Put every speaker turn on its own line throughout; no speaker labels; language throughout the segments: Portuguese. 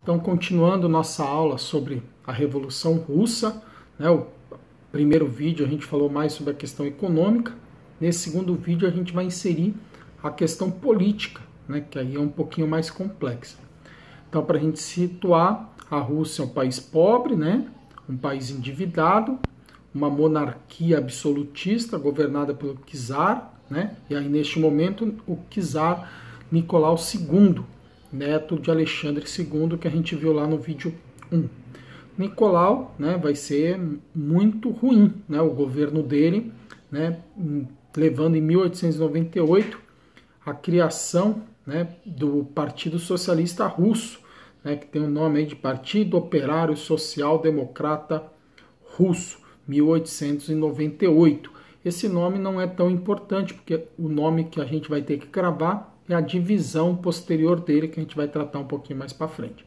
Então, continuando nossa aula sobre a Revolução Russa, né, o primeiro vídeo a gente falou mais sobre a questão econômica. Nesse segundo vídeo a gente vai inserir a questão política, né, que aí é um pouquinho mais complexa. Então, para a gente situar, a Rússia é um país pobre, né, um país endividado, uma monarquia absolutista governada pelo czar, né, e aí neste momento o czar Nicolau II, neto de Alexandre II, que a gente viu lá no vídeo 1. Nicolau, né, vai ser muito ruim, né, o governo dele, né, levando em 1898 a criação, né, do Partido Socialista Russo, né, que tem o nome aí de Partido Operário Social Democrata Russo, 1898. Esse nome não é tão importante, porque o nome que a gente vai ter que gravar é a divisão posterior dele, que a gente vai tratar um pouquinho mais para frente.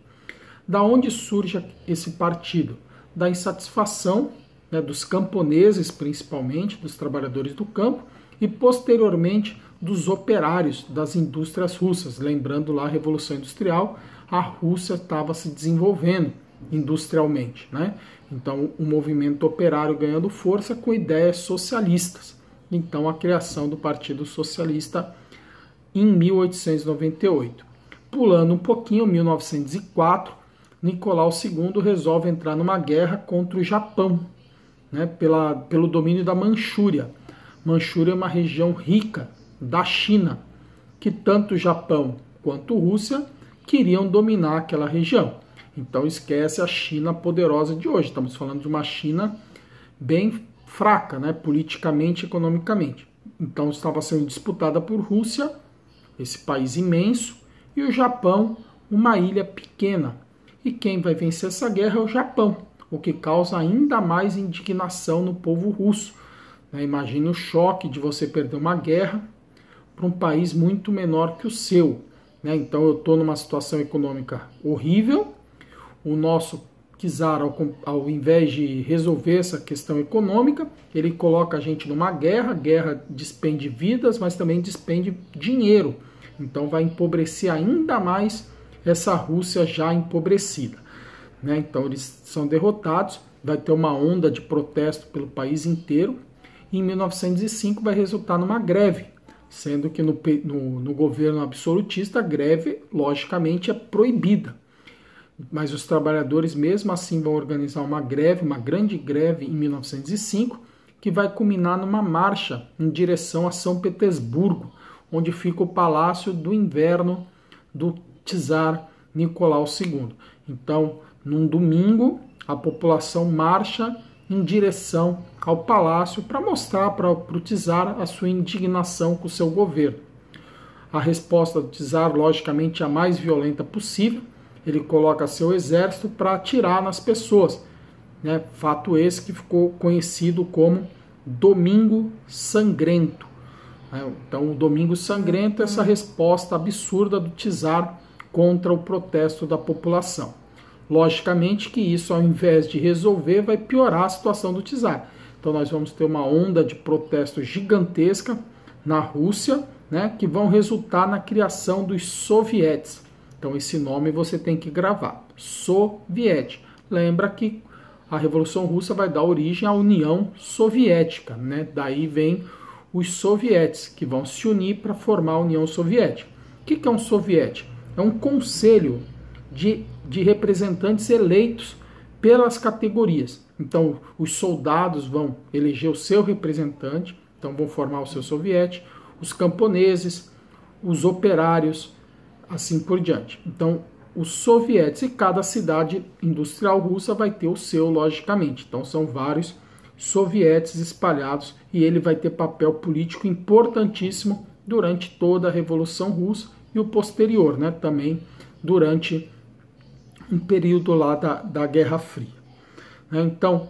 Da onde surge esse partido? Da insatisfação, né, dos camponeses, principalmente, dos trabalhadores do campo, e posteriormente dos operários das indústrias russas. Lembrando lá a Revolução Industrial, a Rússia estava se desenvolvendo industrialmente, né? Então o movimento operário ganhando força com ideias socialistas. Então a criação do Partido Socialista em 1898. Pulando um pouquinho, 1904, Nicolau II resolve entrar numa guerra contra o Japão, né, pelo domínio da Manchúria. Manchúria é uma região rica da China, que tanto o Japão quanto a Rússia queriam dominar aquela região. Então esquece a China poderosa de hoje. Estamos falando de uma China bem fraca, né, politicamente e economicamente. Então estava sendo disputada por Rússia, esse país imenso, e o Japão, uma ilha pequena. E quem vai vencer essa guerra é o Japão, o que causa ainda mais indignação no povo russo. Imagine o choque de você perder uma guerra para um país muito menor que o seu. Então eu estou numa situação econômica horrível, o nosso czar, ao invés de resolver essa questão econômica, ele coloca a gente numa guerra, guerra despende vidas, mas também despende dinheiro. Então vai empobrecer ainda mais essa Rússia já empobrecida. Então eles são derrotados, vai ter uma onda de protesto pelo país inteiro, e em 1905 vai resultar numa greve, sendo que no governo absolutista a greve, logicamente, é proibida. Mas os trabalhadores mesmo assim vão organizar uma greve, uma grande greve em 1905, que vai culminar numa marcha em direção a São Petersburgo, onde fica o Palácio do Inverno do czar Nicolau II. Então, num domingo, a população marcha em direção ao palácio para mostrar para o czar a sua indignação com o seu governo. A resposta do czar, logicamente, é a mais violenta possível. Ele coloca seu exército para atirar nas pessoas. Fato esse que ficou conhecido como Domingo Sangrento. Então, o Domingo Sangrento é essa resposta absurda do czar contra o protesto da população. Logicamente que isso, ao invés de resolver, vai piorar a situação do czar. Então, nós vamos ter uma onda de protesto gigantesca na Rússia, que vão resultar na criação dos sovietes. Então, esse nome você tem que gravar. Soviético. Lembra que a Revolução Russa vai dar origem à União Soviética. Daí vem os sovietes, que vão se unir para formar a União Soviética. O que é um soviético? É um conselho de representantes eleitos pelas categorias. Então, os soldados vão eleger o seu representante, então vão formar o seu soviético, os camponeses, os operários, assim por diante. Então, os sovietes, e cada cidade industrial russa vai ter o seu, logicamente. Então, são vários sovietes espalhados, e ele vai ter papel político importantíssimo durante toda a Revolução Russa e o posterior, também durante um período lá da Guerra Fria. Então,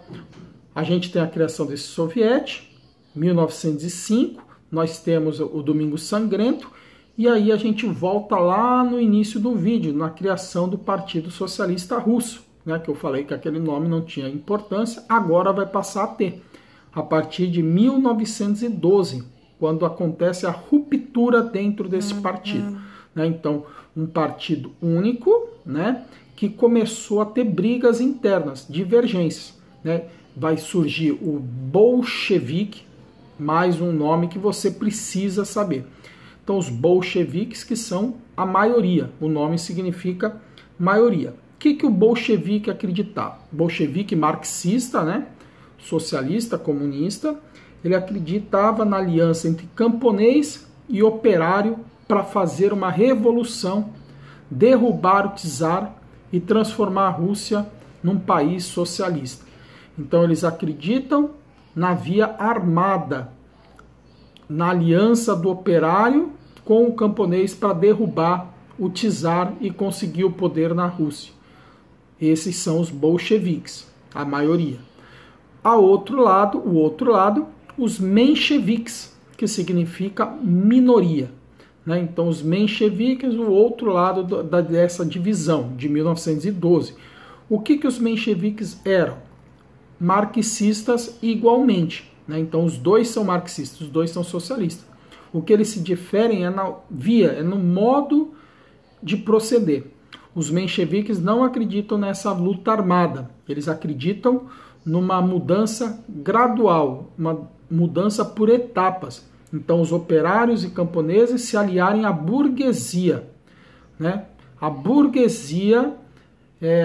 a gente tem a criação desse soviete, 1905, nós temos o Domingo Sangrento, e aí a gente volta lá no início do vídeo, na criação do Partido Socialista Russo, que eu falei que aquele nome não tinha importância, agora vai passar a ter, a partir de 1912, quando acontece a ruptura dentro desse partido. Então, um partido único, né, que começou a ter brigas internas, divergências, né? Vai surgir o bolchevique, mais um nome que você precisa saber. Então, os bolcheviques, que são a maioria, o nome significa maioria. O que o bolchevique acreditava? Bolchevique marxista, né? Socialista, comunista, ele acreditava na aliança entre camponês e operário para fazer uma revolução, derrubar o czar e transformar a Rússia num país socialista. Então eles acreditam na via armada, na aliança do operário com o camponês para derrubar o czar e conseguir o poder na Rússia. Esses são os bolcheviques, a maioria. O outro lado, os mencheviques, que significa minoria, né? Então, os mencheviques, o outro lado dessa divisão, de 1912. O que os mencheviques eram? Marxistas igualmente, né? Então, os dois são marxistas, os dois são socialistas. O que eles se diferem é na via, é no modo de proceder. Os mencheviques não acreditam nessa luta armada, eles acreditam numa mudança gradual, uma mudança por etapas. Então, os operários e camponeses se aliarem à burguesia, né? A burguesia,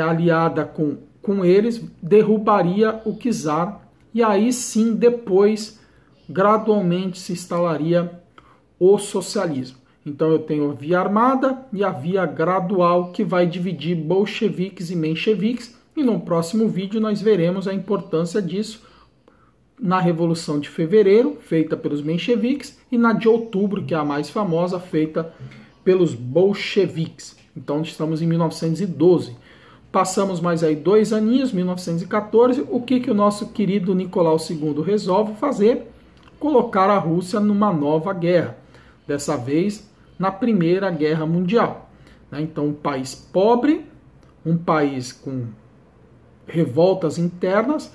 aliada com eles, derrubaria o czar e aí sim, depois, gradualmente se instalaria o socialismo. Então, eu tenho a via armada e a via gradual, que vai dividir bolcheviques e mencheviques, e no próximo vídeo nós veremos a importância disso na Revolução de Fevereiro, feita pelos mencheviques, e na de Outubro, que é a mais famosa, feita pelos bolcheviques. Então estamos em 1912. Passamos mais aí 2 aninhos, 1914. O que o nosso querido Nicolau II resolve fazer? Colocar a Rússia numa nova guerra. Dessa vez, na Primeira Guerra Mundial. Então, um país pobre, um país com revoltas internas,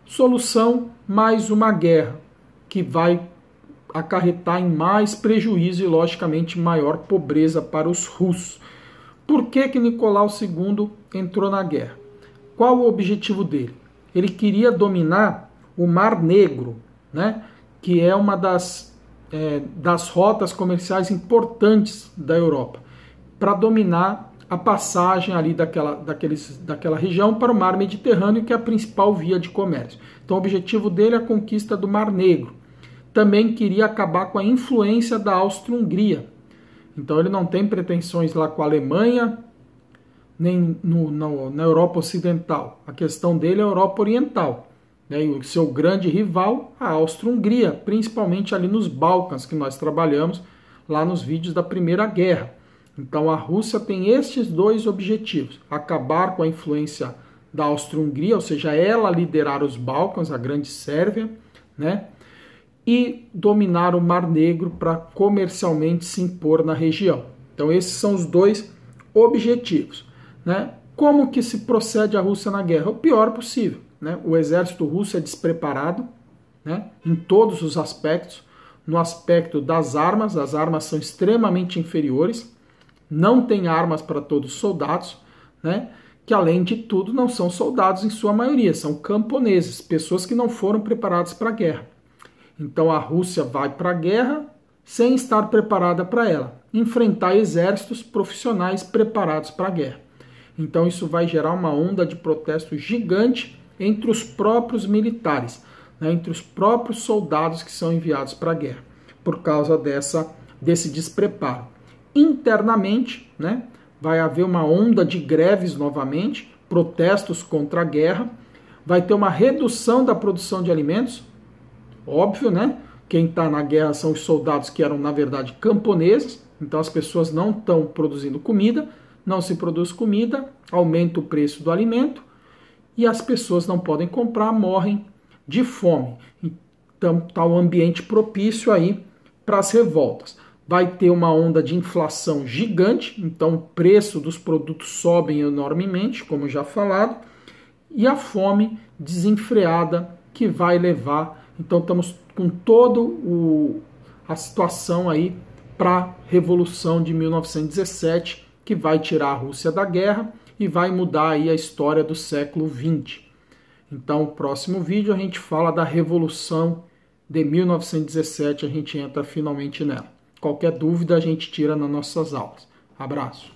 solução, mais uma guerra, que vai acarretar em mais prejuízo e, logicamente, maior pobreza para os russos. Por que Nicolau II entrou na guerra? Qual o objetivo dele? Ele queria dominar o Mar Negro, né? Que é uma das rotas comerciais importantes da Europa, para dominar a passagem ali daquela região para o Mar Mediterrâneo, que é a principal via de comércio. Então, o objetivo dele é a conquista do Mar Negro. Também queria acabar com a influência da Áustria-Hungria. Então, ele não tem pretensões lá com a Alemanha, nem na Europa Ocidental. A questão dele é a Europa Oriental. E o seu grande rival, a Áustria-Hungria, principalmente ali nos Balcãs, que nós trabalhamos lá nos vídeos da Primeira Guerra. Então a Rússia tem estes dois objetivos: acabar com a influência da Áustria-Hungria, ou seja, ela liderar os Balcãs, a Grande Sérvia, né? E dominar o Mar Negro para comercialmente se impor na região. Então esses são os dois objetivos, né? Como que se procede a Rússia na guerra? O pior possível, né? O exército russo é despreparado, né? Em todos os aspectos. No aspecto das armas, as armas são extremamente inferiores. Não tem armas para todos os soldados, né? Que além de tudo não são soldados em sua maioria, são camponeses, pessoas que não foram preparadas para a guerra. Então a Rússia vai para a guerra sem estar preparada para ela, enfrentar exércitos profissionais preparados para a guerra. Então isso vai gerar uma onda de protesto gigante entre os próprios militares, né? Entre os próprios soldados que são enviados para a guerra, por causa desse despreparo. Internamente, né, vai haver uma onda de greves novamente, protestos contra a guerra, vai ter uma redução da produção de alimentos, óbvio, né? Quem está na guerra são os soldados que eram, na verdade, camponeses, então as pessoas não estão produzindo comida, não se produz comida, aumenta o preço do alimento e as pessoas não podem comprar, morrem de fome. Então está um ambiente propício aí para as revoltas. Vai ter uma onda de inflação gigante, então o preço dos produtos sobem enormemente, como já falado, e a fome desenfreada que vai levar. Então estamos com toda a situação aí para a Revolução de 1917, que vai tirar a Rússia da guerra e vai mudar aí a história do século XX. Então, no próximo vídeo a gente fala da Revolução de 1917, a gente entra finalmente nela. Qualquer dúvida a gente tira nas nossas aulas. Abraço!